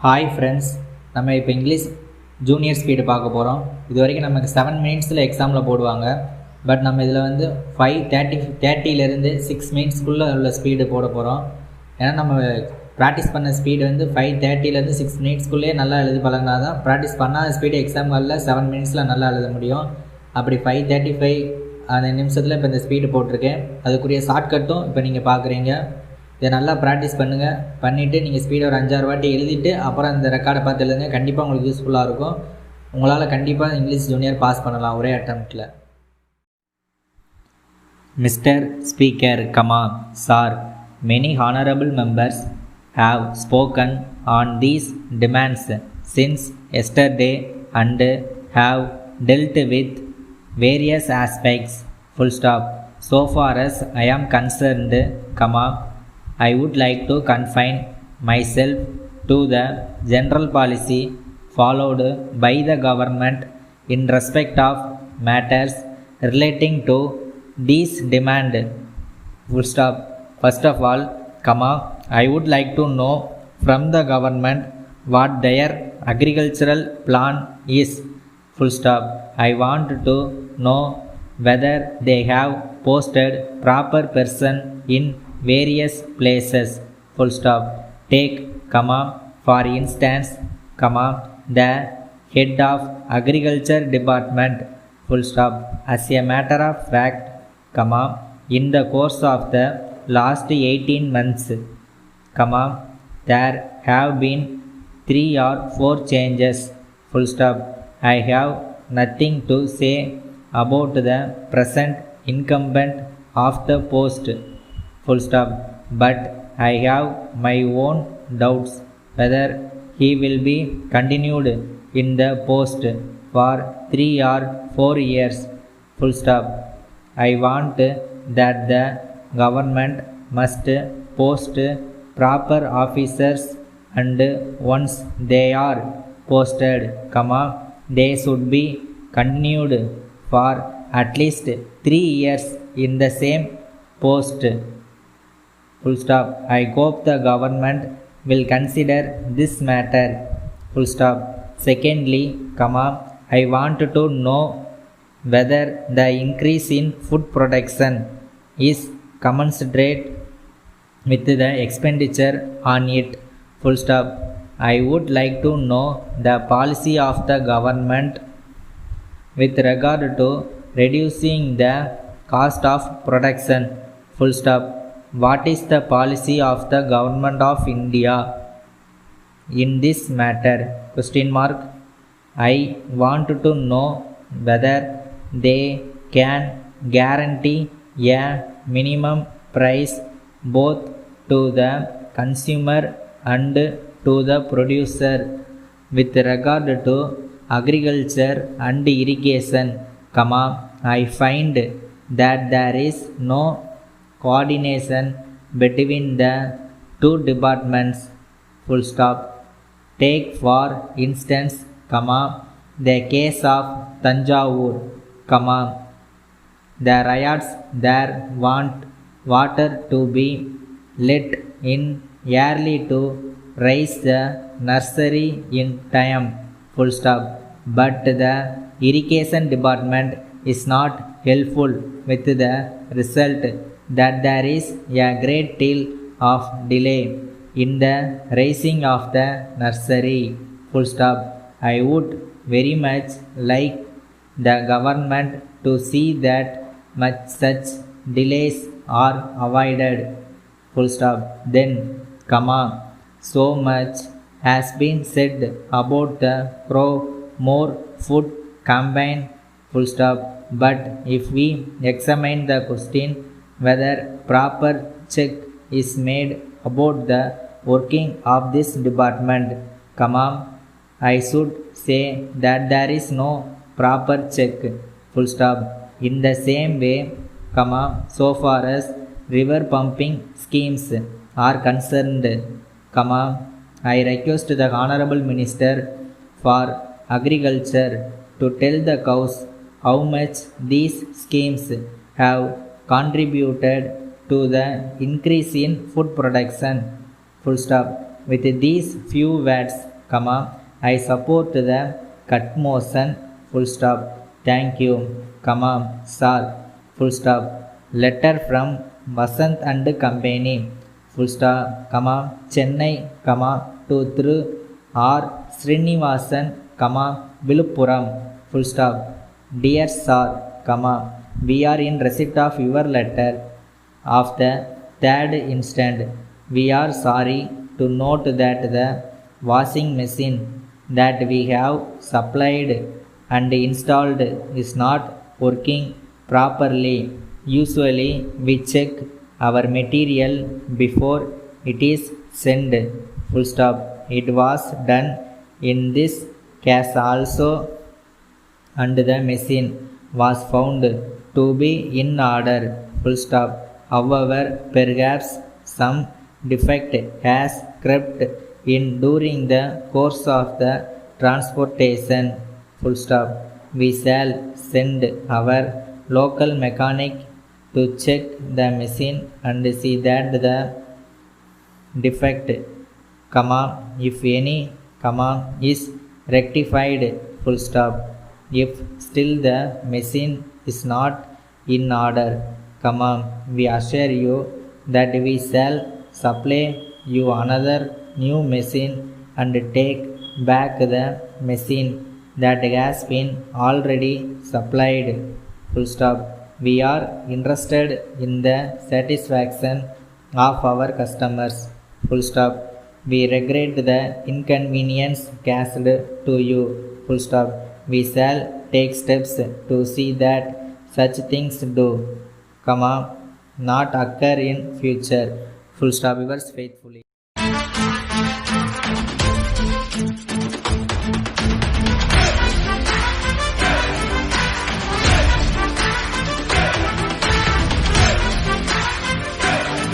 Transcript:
Hi friends, நம்ம இப்போ English junior speed பார்க்க போகிறோம். இது வரைக்கும் நமக்கு 7 மினிட்ஸில் எக்ஸாமில் போடுவாங்க. பட் நம்ம இதில் வந்து 5:30 6 மினிட்ஸ்க்குள்ளே உள்ள ஸ்பீடு போட போகிறோம். ஏன்னா நம்ம ப்ராக்டிஸ் பண்ண ஸ்பீடு வந்து 5:30 6 மினிட்ஸ்க்குள்ளேயே நல்லா எழுதி பழகினா தான் ப்ராக்டிஸ் பண்ணாத ஸ்பீடு எக்ஸாம்களில் 7 மினிட்ஸில் நல்லா எழுத முடியும். அப்படி 5:35 அந்த நிமிஷத்தில் இப்போ இந்த ஸ்பீடு போட்டிருக்கேன். அதுக்குரிய ஷார்ட்கட்டும் இப்போ நீங்கள் பார்க்குறீங்க. இதை நல்லா ப்ராக்டிஸ் பண்ணுங்கள். பண்ணிவிட்டு நீங்கள் ஸ்பீடை ஒரு 5-6 வாட்டி எழுதிட்டு அப்புறம் இந்த ரெக்கார்டை பார்த்து எழுதுங்க. கண்டிப்பாக உங்களுக்கு யூஸ்ஃபுல்லாக இருக்கும். உங்களால் கண்டிப்பாக இங்கிலீஷ் ஜூனியர் பாஸ் பண்ணலாம் ஒரே அட்டம்ப்டில். Mister speaker, sir, many honorable members have spoken on these demands since yesterday and have dealt with various aspects, So far as I am concerned, I would like to confine myself to the general policy followed by the government in respect of matters relating to these demands. First of all, I would like to know from the government what their agricultural plan is. I want to know whether they have posted proper person in various places. Take, for instance, the head of agriculture department. As a matter of fact, in the course of the last 18 months, there have been 3 or 4 changes. I have nothing to say about the present incumbent of the post. But I have my own doubts whether he will be continued in the post for 3 or 4 years. I want that the government must post proper officers, and once they are posted, they should be continued for at least 3 years in the same post. I hope the government will consider this matter. Secondly, I want to know whether the increase in food production is commensurate with the expenditure on it. I would like to know the policy of the government with regard to reducing the cost of production. What is the policy of the government of India in this matter? I want to know whether they can guarantee a minimum price both to the consumer and to the producer with regard to agriculture and irrigation. I find that there is no coordination between the two departments. Take for instance, the case of Tanjavur, the riots there want water to be let in early to raise the nursery in time. But the irrigation department is not helpful, with the result that there is a great deal of delay in the raising of the nursery. I would very much like the government to see that such delays are avoided. Then, so much has been said about the more food campaign. But if we examine the question whether proper check is made about the working of this department, I should say that there is no proper check. In the same way, so far as river pumping schemes are concerned, I request the Honorable Minister for Agriculture to tell the cows how much these schemes have contributed to the increase in food production. With these few words, comma, I support the cut motion, full stop. Thank you, comma, sir, full stop. Letter from Vasant and Company, full stop, comma, Chennai, comma, to through R. Srinivasan, comma, Viluppuram, full stop. Dear sir, comma, we are in receipt of your letter of the third instant. We are sorry to note that the washing machine that we have supplied and installed is not working properly. Usually we check our material before it is sent. Full stop. It was done in this case also, and the machine was found to be in order. Full stop. However, perhaps some defect has crept in during the course of the transportation. Full stop. We shall send our local mechanic to check the machine and see that the defect, comma, if any, comma, is rectified. Full stop. If still the machine is not in order, comma, we assure you that we shall supply you another new machine and take back the machine that has been already supplied. Full stop. We are interested in the satisfaction of our customers. Full stop. We regret the inconvenience caused to you. Full stop. We shall take steps to see that such things do, comma, not occur in future. Full stop. Yours faithfully.